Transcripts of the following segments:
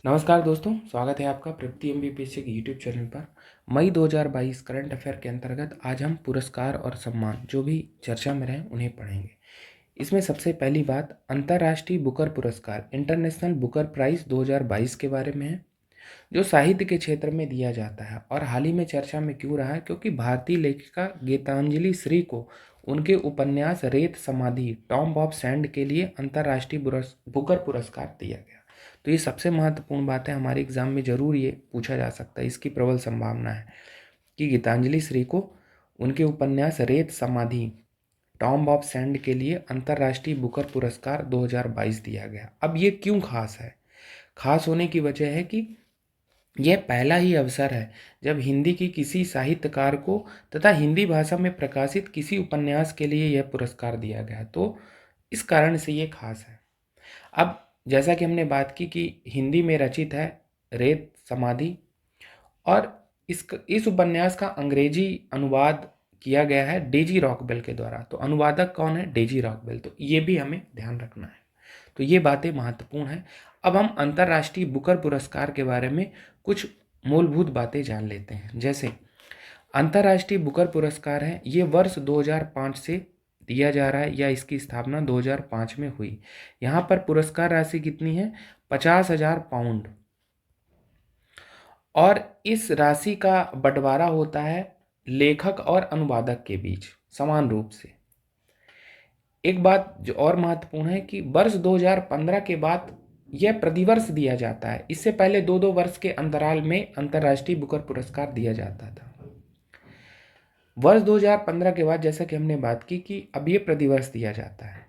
नमस्कार दोस्तों, स्वागत है आपका प्रगति एमबीपीएससी के यूट्यूब चैनल पर। मई 2022 करंट अफेयर के अंतर्गत आज हम पुरस्कार और सम्मान जो भी चर्चा में रहे उन्हें पढ़ेंगे। इसमें सबसे पहली बात अंतर्राष्ट्रीय बुकर पुरस्कार इंटरनेशनल बुकर प्राइज 2022 के बारे में है, जो साहित्य के क्षेत्र में दिया जाता है और हाल ही में चर्चा में क्यों रहा है, क्योंकि भारतीय लेखिका गीतांजलि श्री को उनके उपन्यास रेत समाधि टॉम्ब ऑफ सैंड के लिए अंतर्राष्ट्रीय बुकर पुरस्कार दिया गया। तो ये सबसे महत्वपूर्ण बात है, हमारे एग्जाम में जरूर ये पूछा जा सकता है, इसकी प्रबल संभावना है कि गीतांजलि श्री को उनके उपन्यास रेत समाधि टॉम्ब ऑफ सैंड के लिए अंतर्राष्ट्रीय बुकर पुरस्कार 2022 दिया गया। अब ये क्यों खास है? खास होने की वजह है कि यह पहला ही अवसर है जब हिंदी की किसी साहित्यकार को तथा हिंदी भाषा में प्रकाशित किसी उपन्यास के लिए यह पुरस्कार दिया गया, तो इस कारण से ये खास है। अब जैसा कि हमने बात की कि हिंदी में रचित है रेत समाधि, और इस उपन्यास का अंग्रेजी अनुवाद किया गया है डेजी रॉकवेल के द्वारा। तो अनुवादक कौन है? Daisy Rockwell. तो ये भी हमें ध्यान रखना है, तो ये बातें महत्वपूर्ण हैं। अब हम अंतर्राष्ट्रीय बुकर पुरस्कार के बारे में कुछ मूलभूत बातें जान लेते हैं। जैसे अंतर्राष्ट्रीय बुकर पुरस्कार है, ये वर्ष 2005 से दिया जा रहा है या इसकी स्थापना 2005 में हुई। यहाँ पर पुरस्कार राशि कितनी है? 50,000 पाउंड, और इस राशि का बंटवारा होता है लेखक और अनुवादक के बीच समान रूप से। एक बात जो और महत्वपूर्ण है कि वर्ष 2015 के बाद यह प्रतिवर्ष दिया जाता है। इससे पहले 2-2 वर्ष के अंतराल में अंतर्राष्ट्रीय बुकर पुरस्कार दिया जाता था। वर्ष 2015 के बाद जैसा कि हमने बात की कि अब ये प्रतिवर्ष दिया जाता है।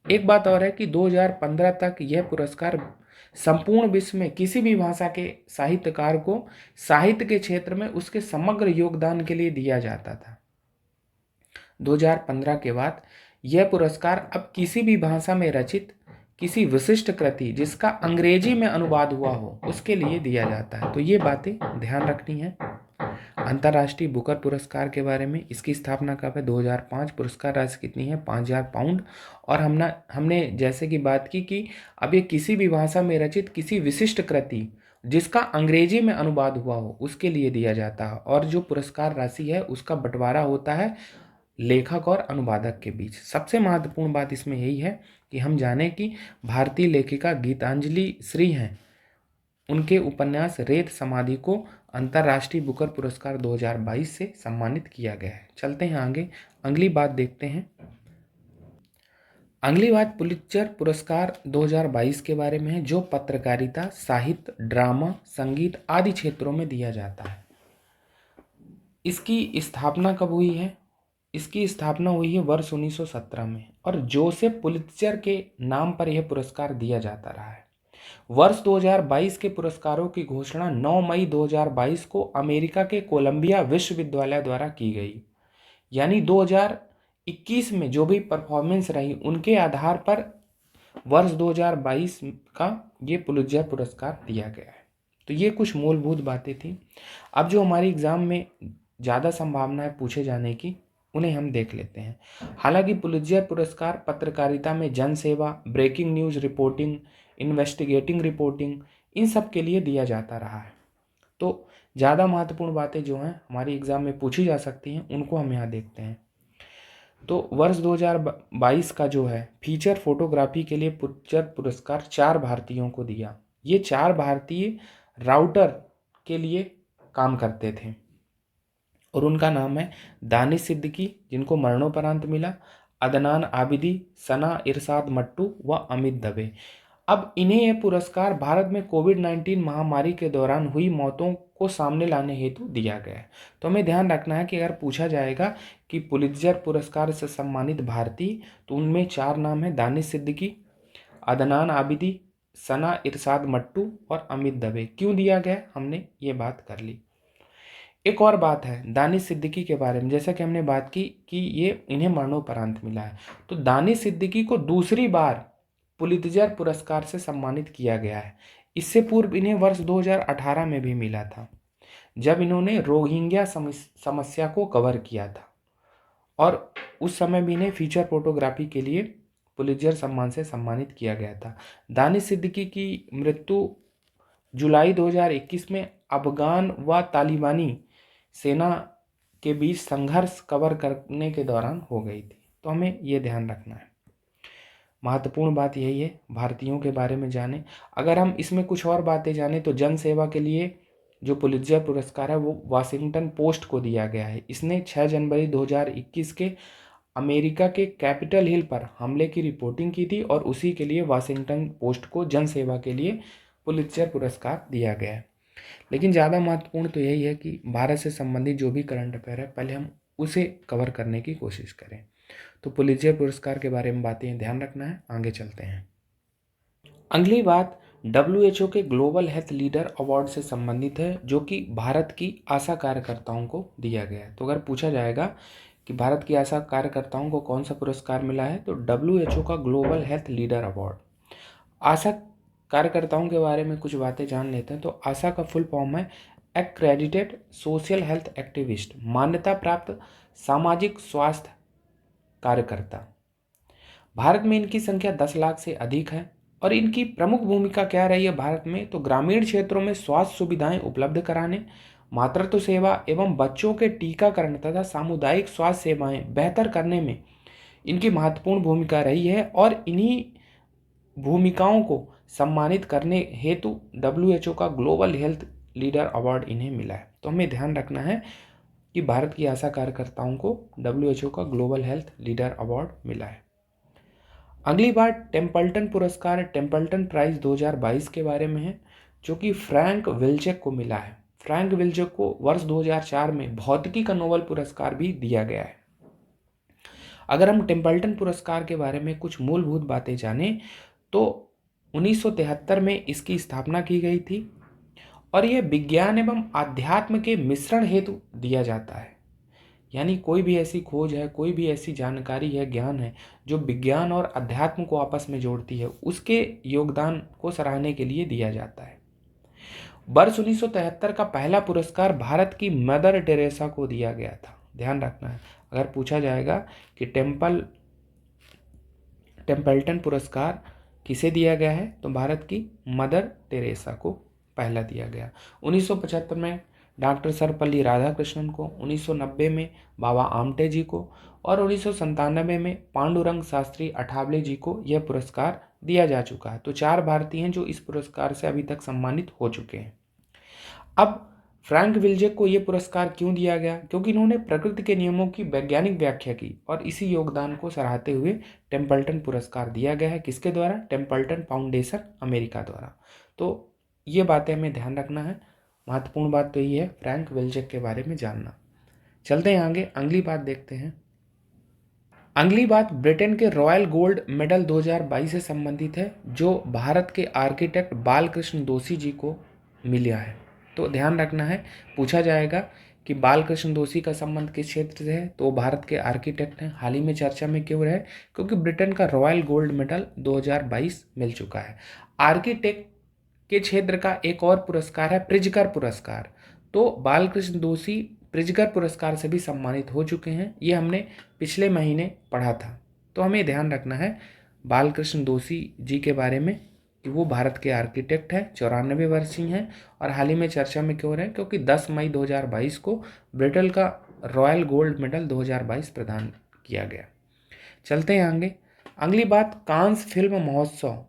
एक बात और है कि 2015 तक यह पुरस्कार संपूर्ण विश्व में किसी भी भाषा के साहित्यकार को साहित्य के क्षेत्र में उसके समग्र योगदान के लिए दिया जाता था। 2015 के बाद यह पुरस्कार अब किसी भी भाषा में रचित किसी विशिष्ट कृति जिसका अंग्रेजी में अनुवाद हुआ हो उसके लिए दिया जाता है। तो ये बातें ध्यान रखनी है अंतर्राष्ट्रीय बुकर पुरस्कार के बारे में। इसकी स्थापना कब है? 2005। पुरस्कार राशि कितनी है? 5,000 पाउंड। और हमने जैसे कि बात की कि अब ये किसी भी भाषा में रचित किसी विशिष्ट कृति जिसका अंग्रेजी में अनुवाद हुआ हो उसके लिए दिया जाता है, और जो पुरस्कार राशि है उसका बंटवारा होता है लेखक और अनुवादक के बीच। सबसे महत्वपूर्ण बात इसमें यही है कि हम जाने कि भारतीय लेखिका गीतांजलि श्री हैं, उनके उपन्यास रेत समाधि को अंतर्राष्ट्रीय बुकर पुरस्कार 2022 से सम्मानित किया गया है। चलते हैं आगे, अगली बात देखते हैं। अगली बात पुलित्जर पुरस्कार 2022 के बारे में है, जो पत्रकारिता, साहित्य, ड्रामा, संगीत आदि क्षेत्रों में दिया जाता है। इसकी स्थापना कब हुई है? इसकी स्थापना हुई है वर्ष 1917 में, और जोसेफ पुलित्जर के नाम पर यह पुरस्कार दिया जाता रहा है। वर्ष 2022 के पुरस्कारों की घोषणा 9 मई 2022 को अमेरिका के कोलंबिया विश्वविद्यालय द्वारा की गई। यानी 2021 में जो भी परफॉर्मेंस रही उनके आधार पर वर्ष 2022 का ये पुलित्जर पुरस्कार दिया गया है। तो ये कुछ मूलभूत बातें थी। अब जो हमारी एग्जाम में ज़्यादा संभावना है पूछे जाने की, उन्हें हम देख लेते हैं। हालांकि पुलित्जर पुरस्कार पत्रकारिता में जनसेवा, breaking news reporting, investigating reporting, इन सब के लिए दिया जाता रहा है। तो ज़्यादा महत्वपूर्ण बातें जो हैं हमारी एग्ज़ाम में पूछी जा सकती हैं उनको हम यहाँ देखते हैं। तो वर्ष 2022 का जो है फीचर फोटोग्राफी के लिए पुलित्जर पुरस्कार 4 भारतीयों को दिया। ये 4 भारतीय राउटर के लिए काम करते थे, और उनका नाम है दानिश सिद्दीकी जिनको मरणोपरांत मिला, अदनान आबिदी, सना इरशाद मट्टू व अमित दवे। अब इन्हें यह पुरस्कार भारत में कोविड-19 महामारी के दौरान हुई मौतों को सामने लाने हेतु दिया गया है। तो हमें ध्यान रखना है कि अगर पूछा जाएगा कि पुलित्जर पुरस्कार से सम्मानित भारतीय, तो उनमें 4 नाम है दानिश सिद्दीकी, अदनान आबिदी, सना इरशाद मट्टू और अमित दवे। क्यों दिया गया हमने ये बात कर ली। एक और बात है दानिश सिद्दीकी के बारे में, जैसा कि हमने बात की कि ये इन्हें मरणोपरांत मिला है, तो दानिश सिद्दीकी को दूसरी बार पुलित्जर पुरस्कार से सम्मानित किया गया है। इससे पूर्व इन्हें वर्ष 2018 में भी मिला था, जब इन्होंने रोहिंग्या समस्या को कवर किया था, और उस समय भी इन्हें फीचर फोटोग्राफी के लिए पुलित्जर सम्मान से सम्मानित किया गया था। दानिश सिद्दीकी की मृत्यु जुलाई 2021 में अफगान व तालिबानी सेना के बीच संघर्ष कवर करने के दौरान हो गई थी। तो हमें ये ध्यान रखना है। महत्वपूर्ण बात यही है, भारतीयों के बारे में जाने। अगर हम इसमें कुछ और बातें जाने तो जन सेवा के लिए जो पुलित्जर पुरस्कार है वो वाशिंगटन पोस्ट को दिया गया है। इसने 6 जनवरी 2021 के अमेरिका के कैपिटल हिल पर हमले की रिपोर्टिंग की थी और उसी के लिए वाशिंगटन पोस्ट को जन सेवा के लिए पुलित्जर पुरस्कार दिया गया है। लेकिन ज़्यादा महत्वपूर्ण तो यही है कि भारत से संबंधित जो भी करंट अफेयर है पहले हम उसे कवर करने की कोशिश करें। तो पुलित्जर पुरस्कार के बारे में बातें ध्यान रखना है। आगे चलते हैं। अगली बात WHO के ग्लोबल हेल्थ लीडर अवार्ड से संबंधित है, जो कि भारत की आशा कार्यकर्ताओं को दिया गया है। तो अगर पूछा जाएगा कि भारत की आशा कार्यकर्ताओं को कौन सा पुरस्कार मिला है, तो WHO का ग्लोबल हेल्थ लीडर अवार्ड। आशा कार्यकर्ताओं के बारे में कुछ बातें जान लेते हैं। तो आशा का फुल फॉर्म है एक्रेडिटेड सोशल हेल्थ एक्टिविस्ट, मान्यता प्राप्त सामाजिक स्वास्थ्य कार्यकर्ता। भारत में इनकी संख्या 10 लाख से अधिक है और इनकी प्रमुख भूमिका क्या रही है भारत में, तो ग्रामीण क्षेत्रों में स्वास्थ्य सुविधाएं उपलब्ध कराने, मातृत्व सेवा एवं बच्चों के टीकाकरण तथा सामुदायिक स्वास्थ्य सेवाएं बेहतर करने में इनकी महत्वपूर्ण भूमिका रही है और इन्हीं भूमिकाओं को सम्मानित करने हेतु WHO का ग्लोबल हेल्थ लीडर अवार्ड इन्हें मिला है। तो हमें ध्यान रखना है कि भारत की आशा कार्यकर्ताओं को WHO का ग्लोबल हेल्थ लीडर अवार्ड मिला है। अगली बात टेम्पल्टन पुरस्कार, टेम्पल्टन प्राइज 2022 के बारे में है, जो कि फ्रैंक विल्चेक को मिला है। फ्रैंक विल्चेक को वर्ष 2004 में भौतिकी का नोबेल पुरस्कार भी दिया गया है। अगर हम टेम्पल्टन पुरस्कार के बारे में कुछ मूलभूत बातें जानें तो 1973 में इसकी स्थापना की गई थी और यह विज्ञान एवं आध्यात्म के मिश्रण हेतु दिया जाता है। यानी कोई भी ऐसी खोज है, कोई भी ऐसी जानकारी है, ज्ञान है जो विज्ञान और अध्यात्म को आपस में जोड़ती है, उसके योगदान को सराहने के लिए दिया जाता है। वर्ष 1973 का पहला पुरस्कार भारत की मदर टेरेसा को दिया गया था। ध्यान रखना है, अगर पूछा जाएगा कि टेम्पल्टन पुरस्कार किसे दिया गया है, तो भारत की मदर टेरेसा को पहला दिया गया। 1975 में डॉक्टर सर्वपल्ली राधाकृष्णन को, 1990 में बाबा आमटे जी को और 1997 में पांडुरंग शास्त्री अठावले जी को यह पुरस्कार दिया जा चुका है। तो 4 भारतीय हैं जो इस पुरस्कार से अभी तक सम्मानित हो चुके हैं। अब फ्रैंक विल्चेक को यह पुरस्कार क्यों दिया गया, क्योंकि इन्होंने प्रकृति के नियमों की वैज्ञानिक व्याख्या की और इसी योगदान को सराहते हुए टेम्पल्टन पुरस्कार दिया गया है। किसके द्वारा? टेम्पल्टन फाउंडेशन अमेरिका द्वारा। तो ये बातें हमें ध्यान रखना है। महत्वपूर्ण बात तो ये है फ्रैंक विल्चेक के बारे में जानना। चलते हैं आगे, अगली बात देखते हैं। अगली बात ब्रिटेन के रॉयल गोल्ड मेडल 2022 से संबंधित है, जो भारत के आर्किटेक्ट बालकृष्ण दोषी जी को मिला है। तो ध्यान रखना है, पूछा जाएगा कि बालकृष्ण दोषी का संबंध किस क्षेत्र से है, तो वो भारत के आर्किटेक्ट हैं। हाल ही में चर्चा में क्यों रहे, क्योंकि ब्रिटेन का रॉयल गोल्ड मेडल 2022 मिल चुका है। आर्किटेक्ट के क्षेत्र का एक और पुरस्कार है प्रिजकर पुरस्कार। तो बालकृष्ण दोषी प्रिजकर पुरस्कार से भी सम्मानित हो चुके हैं। ये हमने पिछले महीने पढ़ा था। तो हमें ध्यान रखना है बालकृष्ण दोषी जी के बारे में कि वो भारत के आर्किटेक्ट हैं, 94 वर्षीय हैं और हाल ही में चर्चा में क्यों रहे, क्योंकि 10 मई 2022 को ब्रिटेन का रॉयल गोल्ड मेडल 2022 प्रदान किया गया। चलते हैं आगे। अगली बात कांस फिल्म महोत्सव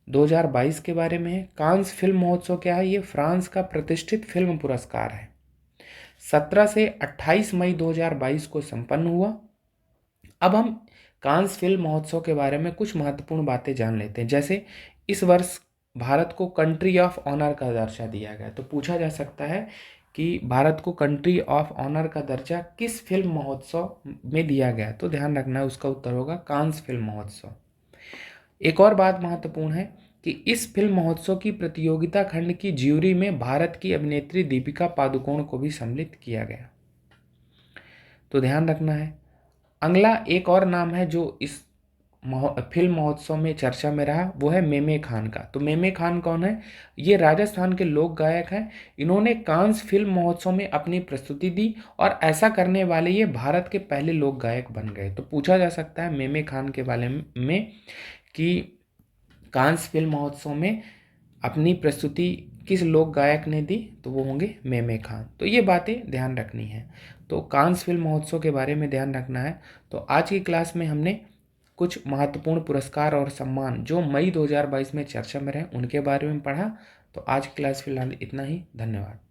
2022 के बारे में है। कांस फिल्म महोत्सव क्या है? ये फ्रांस का प्रतिष्ठित फिल्म पुरस्कार है। 17 से 28 मई 2022 को संपन्न हुआ। अब हम कांस फिल्म महोत्सव के बारे में कुछ महत्वपूर्ण बातें जान लेते हैं। जैसे इस वर्ष भारत को कंट्री ऑफ ऑनर का दर्जा दिया गया। तो पूछा जा सकता है कि भारत को कंट्री ऑफ ऑनर का दर्जा किस फिल्म महोत्सव में दिया गया। तो ध्यान रखना है, उसका उत्तर होगा कांस फिल्म महोत्सव। एक और बात महत्वपूर्ण है कि इस फिल्म महोत्सव की प्रतियोगिता खंड की ज्यूरी में भारत की अभिनेत्री दीपिका पादुकोण को भी सम्मिलित किया गया। तो ध्यान रखना है। अगला एक और नाम है जो इस फिल्म महोत्सव में चर्चा में रहा, वो है मेमे खान का। तो मेमे खान कौन है? ये राजस्थान के लोक गायक हैं। इन्होंने कांस फिल्म महोत्सव में अपनी प्रस्तुति दी और ऐसा करने वाले ये भारत के पहले लोक गायक बन गए। तो पूछा जा सकता है मेमे खान के बारे में कि कांस फिल्म महोत्सव में अपनी प्रस्तुति किस लोक गायक ने दी, तो वो होंगे मेमे खान। तो ये बातें ध्यान रखनी है। तो कांस फिल्म महोत्सव के बारे में ध्यान रखना है। तो आज की क्लास में हमने कुछ महत्वपूर्ण पुरस्कार और सम्मान जो मई 2022 में चर्चा में रहे उनके बारे में पढ़ा। तो आज की क्लास फिलहाल इतना ही। धन्यवाद।